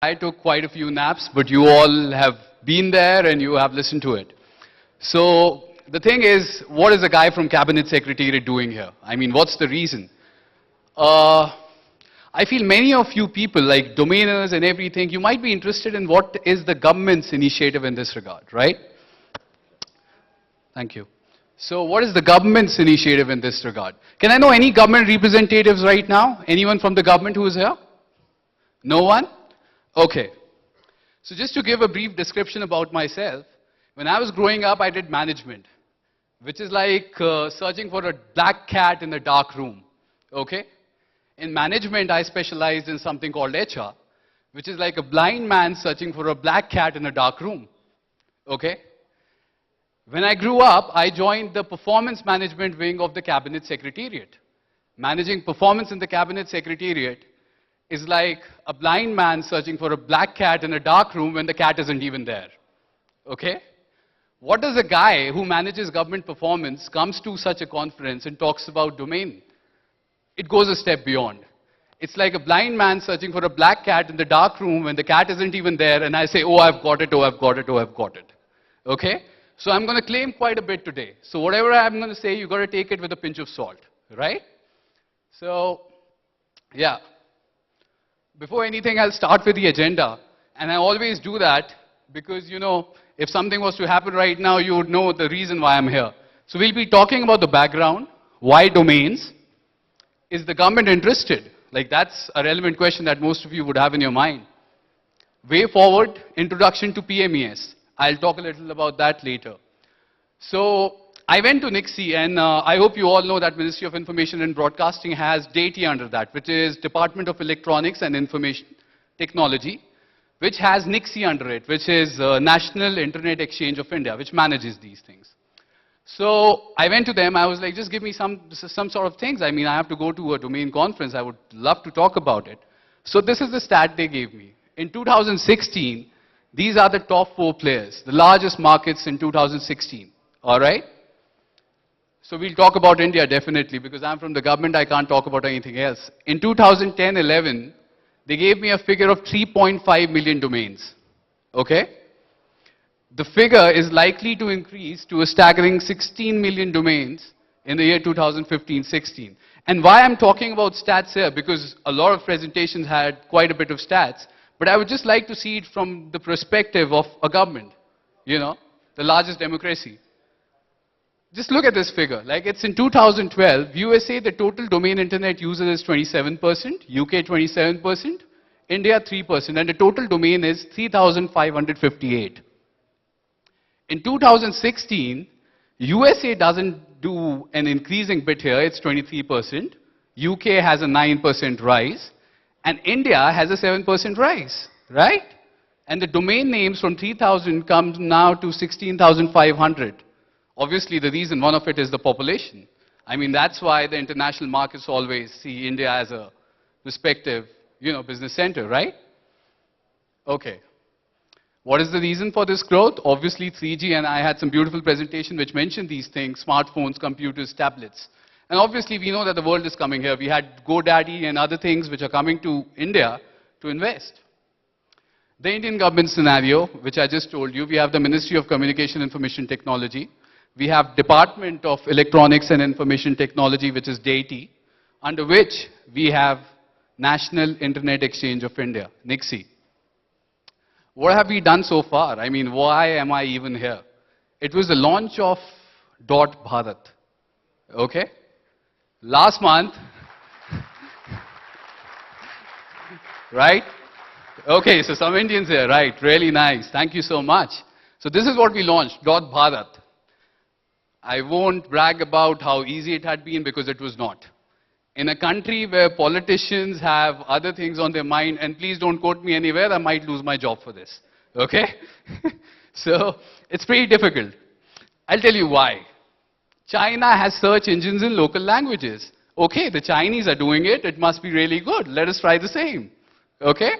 I took quite a few naps, but you all have been there and you have listened to it. So the thing is, what is the guy from Cabinet Secretariat doing here? I mean, what's the reason? Uh, I feel many of you people, like domainers and everything, you might be interested in what is the government's initiative in this regard, right? Thank you. So what is the government's initiative in this regard? Can I know any government representatives right now? Anyone from the government who is here? No one? Okay. So just to give a brief description about myself, when I was growing up, I did management, which is like searching for a black cat in a dark room. Okay? In management, I specialized in something called HR, which is like a blind man searching for a black cat in a dark room. Okay? When I grew up, I joined the performance management wing of the Cabinet Secretariat. Managing performance in the Cabinet Secretariat is like a blind man searching for a black cat in a dark room when the cat isn't even there. Okay? What does a guy who manages government performance comes to such a conference and talks about domain? It goes a step beyond. It's like a blind man searching for a black cat in the dark room when the cat isn't even there and I say, oh, I've got it, oh, I've got it, oh, I've got it. Okay? So I'm going to claim quite a bit today. So whatever I'm going to say, you've got to take it with a pinch of salt. Right? So, yeah. Before anything, I'll start with the agenda. And I always do that because, you know, if something was to happen right now, you would know the reason why I'm here. So we'll be talking about the background, why domains. Is the government interested? Like that's a relevant question that most of you would have in your mind. Way forward, introduction to PMES. I'll talk a little about that later. So I went to NIXI, and I hope you all know that Ministry of Information and Broadcasting has DAITI under that, which is Department of Electronics and Information Technology, which has NIXI under it, which is National Internet Exchange of India, which manages these things. So I went to them, I was like, just give me some sort of things. I mean, I have to go to a domain conference, I would love to talk about it. So this is the stat they gave me. In 2016, these are the top 4 players, the largest markets in 2016, all right? So we'll talk about India definitely, because I'm from the government, I can't talk about anything else. In 2010-11, they gave me a figure of 3.5 million domains, okay? The figure is likely to increase to a staggering 16 million domains in the year 2015-16. And why I'm talking about stats here, because a lot of presentations had quite a bit of stats, but I would just like to see it from the perspective of a government, you know, the largest democracy. Just look at this figure. Like it's in 2012, USA, the total domain internet users is 27%, UK 27%, India 3%, and the total domain is 3,558. In 2016, USA doesn't do an increasing bit here, it's 23%, UK has a 9% rise, and India has a 7% rise, right? And the domain names from 3,000 comes now to 16,500. Obviously, the reason, one of it is the population. I mean, that's why the international markets always see India as a respective, you know, business center, right? Okay. What is the reason for this growth? Obviously, 3G, and I had some beautiful presentation which mentioned these things, smartphones, computers, tablets. And obviously, we know that the world is coming here. We had GoDaddy and other things which are coming to India to invest. The Indian government scenario, which I just told you, we have the Ministry of Communication and Information Technology. We have Department of Electronics and Information Technology, which is DAITI, under which we have National Internet Exchange of India, NIXI. What have we done so far? I mean, why am I even here? It was the launch of .Bharat, okay? Last month, right? Okay, so some Indians here, right? Really nice. Thank you so much. So this is what we launched, .Bharat. I won't brag about how easy it had been because it was not. In a country where politicians have other things on their mind, and please don't quote me anywhere, I might lose my job for this, okay? So, it's pretty difficult. I'll tell you why. China has search engines in local languages. Okay, the Chinese are doing it, it must be really good. Let us try the same, okay?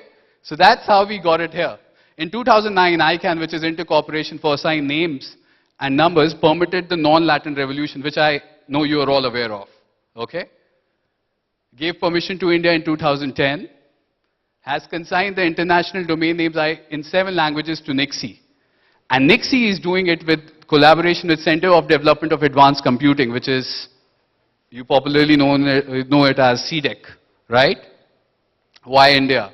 So that's how we got it here. In 2009, ICANN, which is Intercorporation for Assigned Names and Numbers, permitted the non-Latin revolution, which I know you are all aware of, okay? Gave permission to India in 2010, has consigned the international domain names in 7 languages to NIXI. And NIXI is doing it with collaboration with Center of Development of Advanced Computing, which is, you popularly know it as CDEC, right? Why India?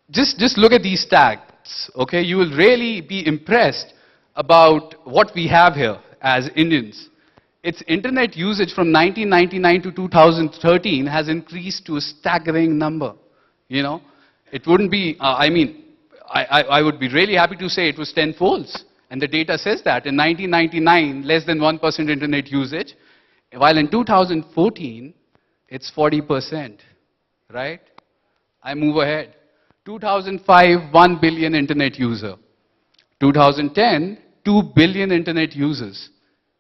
Just look at these stats, okay? You will really be impressed about what we have here as Indians. Its internet usage from 1999 to 2013 has increased to a staggering number. You know, it wouldn't be, I would be really happy to say it was 10-folds. And the data says that in 1999, less than 1% internet usage, while in 2014, it's 40%, right? I move ahead. 2005, 1 billion internet user. 2010, 2 billion internet users.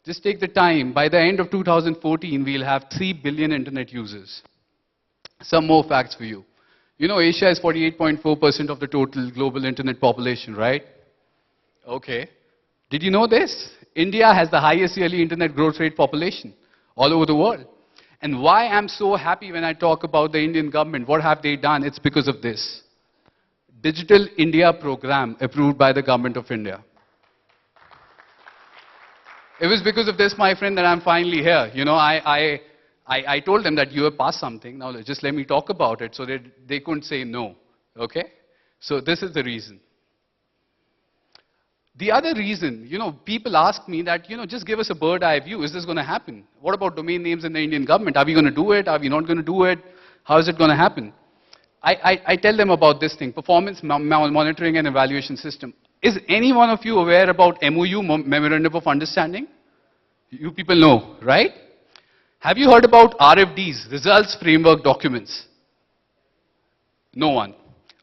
Just take the time. By the end of 2014, we'll have 3 billion internet users. Some more facts for you. You know, Asia is 48.4% of the total global internet population, right? Okay. Did you know this? India has the highest yearly internet growth rate population all over the world. And why I'm so happy when I talk about the Indian government, what have they done? It's because of this. Digital India program approved by the government of India. It was because of this, my friend, that I'm finally here. You know, I told them that you have passed something. Now just let me talk about it so that they couldn't say no. Okay? So this is the reason. The other reason, you know, people ask me that, you know, just give us a bird eye view. Is this going to happen? What about domain names in the Indian government? Are we going to do it? Are we not going to do it? How is it going to happen? I tell them about this thing, performance monitoring and evaluation system. Is any one of you aware about MOU, Memorandum of Understanding? You people know, right? Have you heard about RFDs, Results Framework Documents? No one.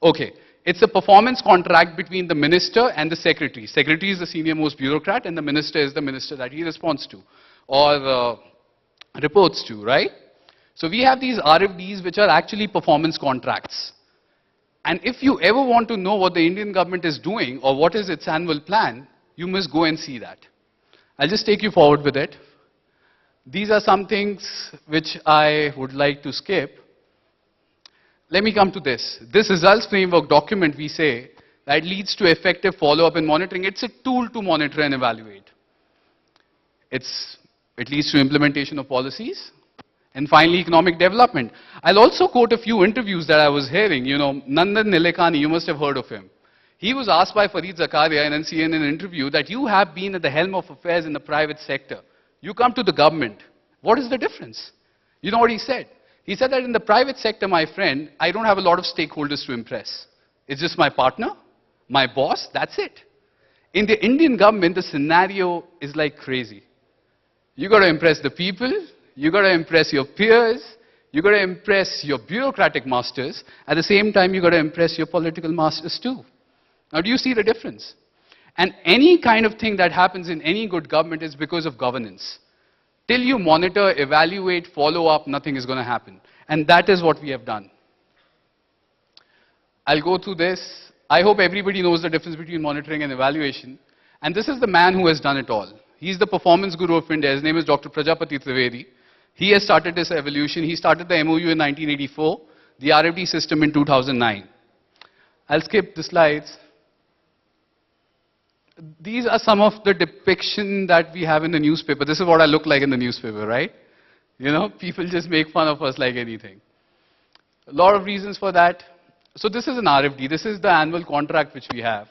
Okay. It's a performance contract between the minister and the secretary. Secretary is the senior most bureaucrat and the minister is the minister that he responds to or reports to, right? So we have these RFDs which are actually performance contracts. And if you ever want to know what the Indian government is doing or what is its annual plan, you must go and see that. I'll just take you forward with it. These are some things which I would like to skip. Let me come to this. This results framework document, we say, that leads to effective follow-up and monitoring. It's a tool to monitor and evaluate. It leads to implementation of policies. And finally, economic development. I'll also quote a few interviews that I was hearing. You know, Nandan Nilekani, you must have heard of him. He was asked by Fareed Zakaria in an CNN interview that you have been at the helm of affairs in the private sector. You come to the government. What is the difference? You know what he said? He said that in the private sector, my friend, I don't have a lot of stakeholders to impress. It's just my partner, my boss, that's it. In the Indian government, the scenario is like crazy. You got to impress the people, you got to impress your peers, you got to impress your bureaucratic masters. At the same time, you got to impress your political masters too. Now, do you see the difference? And any kind of thing that happens in any good government is because of governance. Till you monitor, evaluate, follow up, nothing is going to happen. And that is what we have done. I'll go through this. I hope everybody knows the difference between monitoring and evaluation. And this is the man who has done it all. He's the performance guru of India. His name is Dr. Prajapati Trivedi. He has started this evolution. He started the MOU in 1984, the RFD system in 2009. I'll skip the slides. These are some of the depiction that we have in the newspaper. This is what I look like in the newspaper, right? You know, people just make fun of us like anything. A lot of reasons for that. So this is an RFD. This is the annual contract which we have.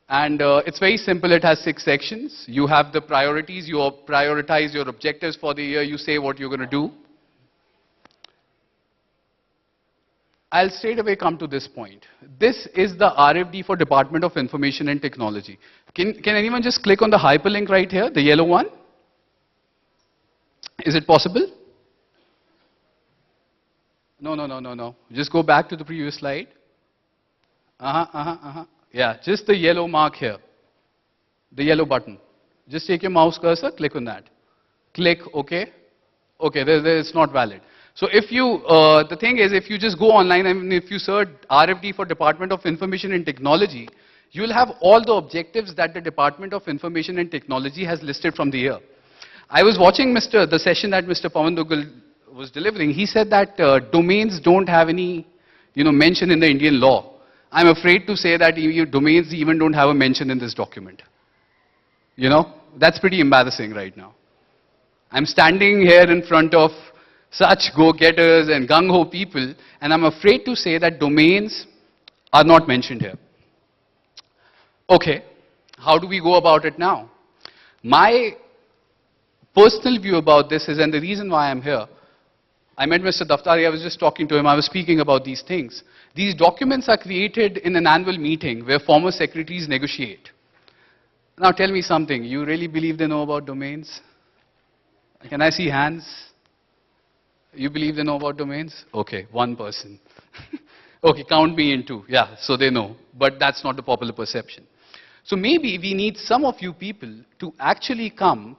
And it's very simple. It has 6 sections. You have the priorities. You prioritize your objectives for the year. You say what you're going to do. I'll straight away come to this point. This is the RFD for Department of Information and Technology. Can anyone just click on the hyperlink right here, the yellow one? Is it possible? No. Just go back to the previous slide. Yeah, just the yellow mark here. The yellow button. Just take your mouse cursor, click on that. Click OK. OK, it's not valid. So if you, the thing is, if you just go online and if you search RFD for Department of Information and Technology, you will have all the objectives that the Department of Information and Technology has listed from the year. I was watching the session that Mr. Pawan Duggal was delivering. He said that domains don't have any, mention in the Indian law. I'm afraid to say that your domains even don't have a mention in this document. That's pretty embarrassing right now. I'm standing here in front of such go-getters and gung-ho people, and I'm afraid to say that domains are not mentioned here. Okay, how do we go about it now? My personal view about this is, and the reason why I'm here, I met Mr. Daftari, I was just talking to him, I was speaking about these things. These documents are created in an annual meeting where former secretaries negotiate. Now tell me something, you really believe they know about domains? Can I see hands? You believe they know about domains? Okay, one person. Okay, count me in two. Yeah, so they know. But that's not the popular perception. So maybe we need some of you people to actually come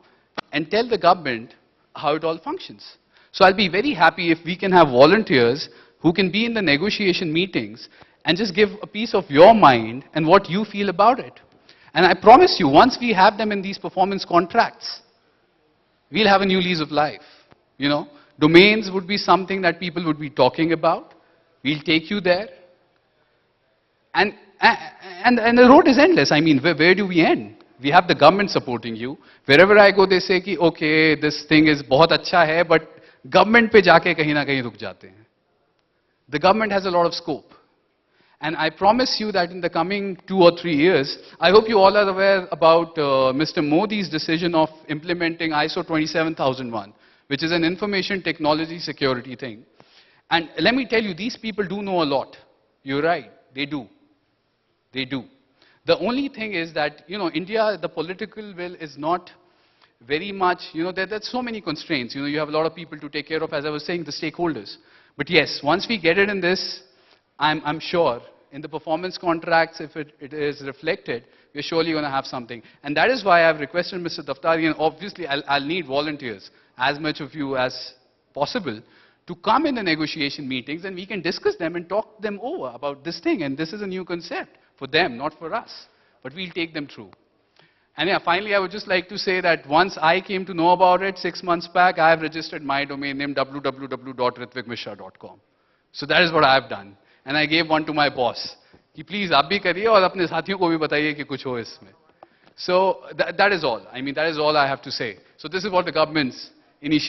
and tell the government how it all functions. So I'll be very happy if we can have volunteers who can be in the negotiation meetings and just give a piece of your mind and what you feel about it. And I promise you, once we have them in these performance contracts, we'll have a new lease of life. Domains would be something that people would be talking about. We'll take you there. And the road is endless. I mean, where do we end? We have the government supporting you. Wherever I go, they say, okay, this thing is बहुत अच्छा है, but government पे जाके कहीं ना कहीं रुक जाते हैं. The government has a lot of scope. And I promise you that in the coming 2 or 3 years, I hope you all are aware about Mr. Modi's decision of implementing ISO 27001, which is an information technology security thing. And let me tell you, these people do know a lot. You're right, they do. They do. The only thing is that, India, the political will is not very much, there's so many constraints. You have a lot of people to take care of, as I was saying, the stakeholders. But yes, once we get it in this, I'm sure in the performance contracts, if it is reflected, we're surely going to have something. And that is why I've requested Mr. Daftari, and obviously I'll need volunteers, as much of you as possible, to come in the negotiation meetings and we can discuss them and talk them over about this thing. And this is a new concept for them, not for us. But we'll take them through. And yeah, finally, I would just like to say that once I came to know about it 6 months back, I have registered my domain name www.ritvikmishra.com. So that is what I have done. And I gave one to my boss. कि please आप भी करिए और अपने साथियों को भी बताइए कि कुछ हो इसमें. So that is all. I mean, that is all I have to say. So this is what the government's initiative.